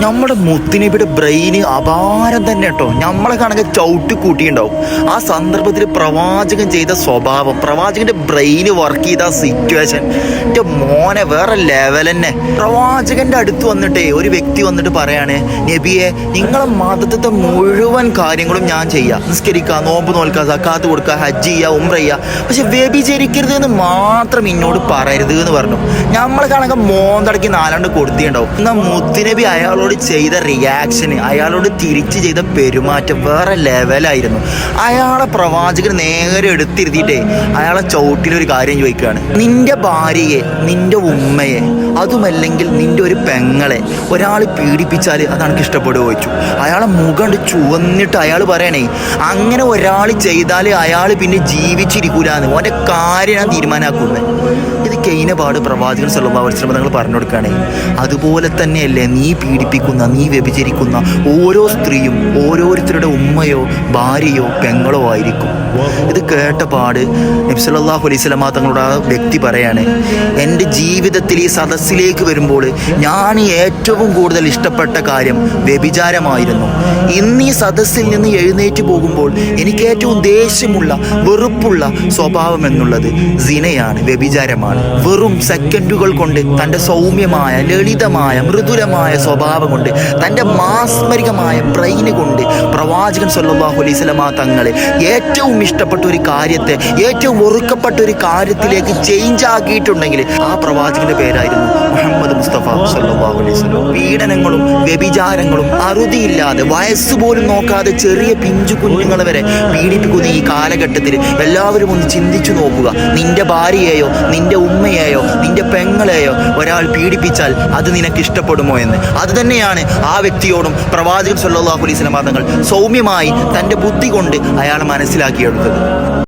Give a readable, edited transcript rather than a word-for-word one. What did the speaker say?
നമ്മുടെ മുത്തുനബിയുടെ ബ്രെയിന് അപാരം തന്നെ കേട്ടോ. നമ്മളെ കാണുക ചവിട്ടി കൂട്ടിയിട്ടുണ്ടാവും. ആ സന്ദർഭത്തിൽ പ്രവാചകൻ ചെയ്ത സ്വഭാവം, പ്രവാചകന്റെ ബ്രെയിന് വർക്ക് ചെയ്ത സിറ്റുവേഷൻ, എൻ്റെ മോനെ വേറെ ലെവൽ തന്നെ. പ്രവാചകന്റെ അടുത്ത് വന്നിട്ടേ ഒരു വ്യക്തി വന്നിട്ട് പറയാണ്, നബിയെ നിങ്ങളെ മതത്തെ മുഴുവൻ കാര്യങ്ങളും ഞാൻ ചെയ്യാം, നിസ്കരിക്കുക, നോമ്പ് നോൽക്കുക, സക്കാത്ത് കൊടുക്കുക, ഹജ്ജ് ചെയ്യുക, ഉംറ ചെയ്യുക, പക്ഷെ വ്യഭിചരിക്കരുത് എന്ന് മാത്രം എന്നോട് പറയരുത് എന്ന് പറഞ്ഞു. നമ്മളെ കാണുക മോന്തടക്കി നാലാണ്ട് കൊടുത്തിട്ടുണ്ടാവും. എന്നാൽ മുത്തുനബി അയാളോട് ചെയ്ത റിയാക്ഷന്, അയാളോട് തിരിച്ച് ചെയ്ത പെരുമാറ്റം വേറെ ലെവലായിരുന്നു. അയാളെ പ്രവാചകൻ നേരെ എടുത്തിരുത്തിയിട്ടേ അയാളെ ചവിട്ടിലൊരു കാര്യം ചോദിക്കുകയാണ്, നിന്റെ ഭാര്യയെ, നിന്റെ ഉമ്മയെ, അതുമല്ലെങ്കിൽ നിന്റെ ഒരു പെങ്ങളെ ഒരാൾ പീഡിപ്പിച്ചാൽ അത് എനിക്ക് ഇഷ്ടപ്പെടുക ചോദിച്ചു. അയാളെ മുഖം ചുവന്നിട്ട് അയാൾ പറയണേ, അങ്ങനെ ഒരാൾ ചെയ്താൽ അയാൾ പിന്നെ ജീവിച്ചിരിക്കൂലെന്ന്, ഓൻ്റെ കാര്യം ഞാൻ തീരുമാനമാക്കുന്നത്. ഇത് കഴിഞ്ഞപാട് പ്രവാചകൻ സല്ലല്ലാഹു അലൈഹി വസല്ലം നിങ്ങൾ പറഞ്ഞു കൊടുക്കുകയാണേ, അതുപോലെ തന്നെയല്ലേ നീ പീഡിപ്പിക്കുന്ന, നീ വ്യഭിചരിക്കുന്ന ഓരോ സ്ത്രീയും ഓരോരുത്തരുടെ ഉമ്മയോ ഭാര്യയോ പെങ്ങളോ ആയിരിക്കും. ഇത് കേട്ടപാട് നബി സല്ലല്ലാഹു അലൈഹി വസല്ലം തങ്ങളുടെ ആ വ്യക്തി പറയാണ്, എൻ്റെ ജീവിതത്തിൽ ഈ സദസ്സിലേക്ക് വരുമ്പോൾ ഞാൻ ഏറ്റവും കൂടുതൽ ഇഷ്ടപ്പെട്ട കാര്യം വ്യഭിചാരമായിരുന്നു. ഇന്ന് ഈ സദസ്സിൽ നിന്ന് എഴുന്നേറ്റ് പോകുമ്പോൾ എനിക്ക് ഏറ്റവും ദേഷ്യമുള്ള, വെറുപ്പുള്ള സ്വഭാവം എന്നുള്ളത് സിനയാണ്, വ്യഭിചാരമാണ്. വെറും സെക്കൻഡുകൾ കൊണ്ട് തൻ്റെ സൗമ്യമായ, ലളിതമായ, മൃദുലമായ സ്വഭാവം കൊണ്ട്, തൻ്റെ മാസ്മരികമായ ബ്രെയിന് കൊണ്ട് പ്രവാചകൻ സല്ലല്ലാഹു അലൈഹി വസല്ലം തങ്ങളെ ഏറ്റവും ഇഷ്ടപ്പെട്ട ഒരു കാര്യത്തെ, ഏറ്റവും വെറുക്കപ്പെട്ട ഒരു കാര്യത്തിലേക്ക് ചേഞ്ച് ആക്കിയിട്ടുണ്ടെങ്കിൽ ആ പ്രവാചകന്റെ പേരായിരുന്നു മുഹമ്മദ് മുസ്തഫ സല്ലല്ലാഹു അലൈഹി വസല്ലം. പീഡനങ്ങളും വ്യഭിചാരങ്ങളും അറുതിയില്ലാതെ, വയസ്സുപോലും നോക്കാതെ ചെറിയ പിഞ്ചു കുഞ്ഞുങ്ങളെ വരെ പീഡിപ്പിക്കുന്ന ഈ കാലഘട്ടത്തിൽ എല്ലാവരും ഒന്ന് ചിന്തിച്ചു നോക്കുക. നിന്റെ ഭാര്യയെയോ നിന്റെ ഉമ്മയെയോ നിന്റെ പെങ്ങളെയോ ഒരാൾ പീഡിപ്പിച്ചാൽ അത് നിനക്ക് ഇഷ്ടപ്പെടുമോ എന്ന്. അത് തന്നെയാണ് ആ വ്യക്തിയോടും പ്രവാചകൻ സല്ലല്ലാഹു അലൈഹി വസല്ലം തങ്ങൾ സൗമ്യമായി തൻ്റെ ബുദ്ധി കൊണ്ട് അയാൾ മനസ്സിലാക്കിയെടുത്തത്.